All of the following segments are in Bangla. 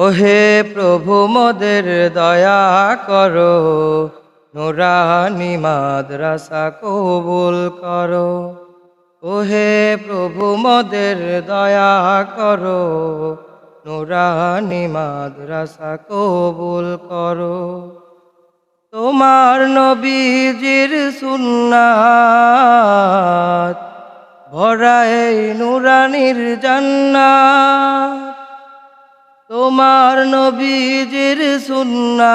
ওহে প্রভু মোদের দয়া করো, নুরানি মাদ্রাসা কবুল করো। ওহে প্রভু মোদের দয়া করো, নুরানি মাদ্রাসা কবুল করো। তোমার নবীজির সুন্নাত ভরা এই নুরানির জান্নাত, তোমার নবীজির সুন্নাত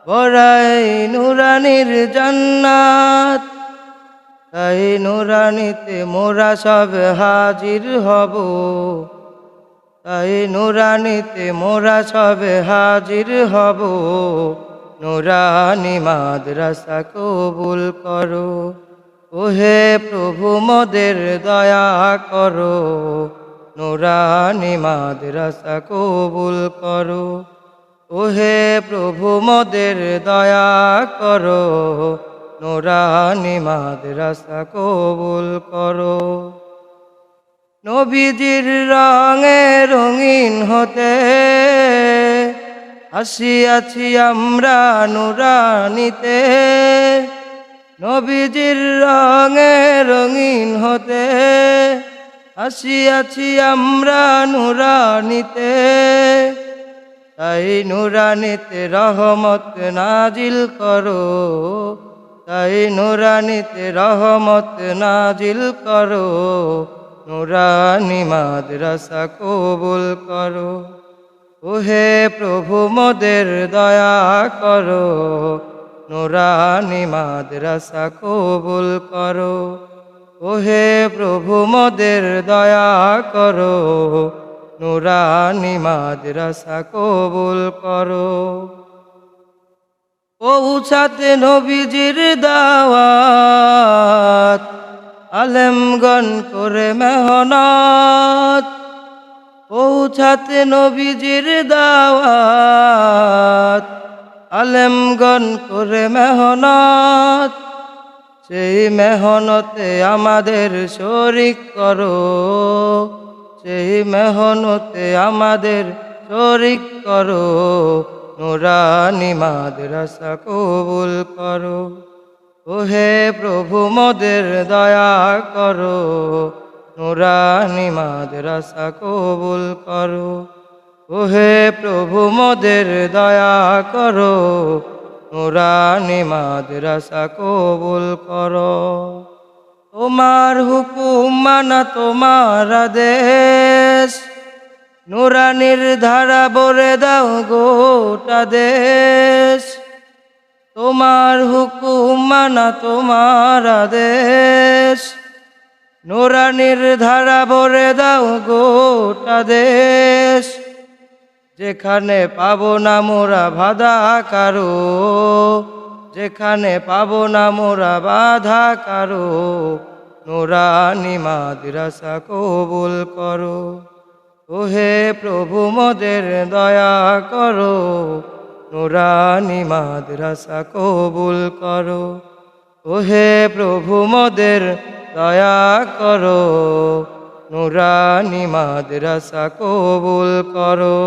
ভরা এই নুরানির জান্নাত। তাই নুরানিতে মোরা সব হাজির হব, তাই নুরানিতে মোরা সব হাজির হব। নুরানি মাদ্রাসা কবুল করো। ওহে প্রভু মোদের দয়া করো, নুরানি মাদ্রাসা কবুল করো। ওহে প্রভু মোদের দয়া করো, নুরানি মাদ্রাসা কবুল করো। নবীজির রঙে রঙিন হতে আসিয়াছি আমরা নুরানিতে, নবীজির রঙে রঙিন হতে আসিয়াছি আমরা নুরানিতে। তাই নুরানিতে রহমত নাজিল করো, তাই নুরানিতে রহমত নাজিল করো। নুরানি মাদ্রাসা কবুল করো। ওহে প্রভু মোদের দয়া করো, নুরানি মাদ্রাসা কবুল করো। ওহে প্রভু মোদের দয়া করো, নুরানি মাদ্রাসা কবুল করো। পৌঁছাতে নবীজির দাওয়াত আলেমগণ করে মেহনত, পৌঁছাতে নবীজির দাওয়াত আলেমগণ করে মেহনত। সেই মেহনতে আমাদের শরীক করো, সেই মেহনতে আমাদের শরীক করো। নুরানি মাদ্রাসা কবুল করো। ওহে প্রভু মোদের দয়া করো, নুরানি মাদ্রাসা কবুল করো। ওহে প্রভু মোদের দয়া করো, নুরানি মাদ্রাসা কবুল করো। তোমার হুকুম মানা তোমার আদেশ, নুরানির ধারা বরে দাও গোটা দেশ। তোমার হুকুম মানা তোমার আদেশ, নুরানির ধারা বরে দাও গোটা দেশ। যেখানে পাবো না মোরা বাধা কারো, যেখানে পাবো না মোরা বাধা কারো। নুরানি মাদ্রাসা কবুল করো। ওহে প্রভু মোদের দয়া করো, নুরানি মাদ্রাসা কবুল করো। ওহে প্রভু মোদের দয়া করো, নুরানি মাদ্রাসা কবুল করো।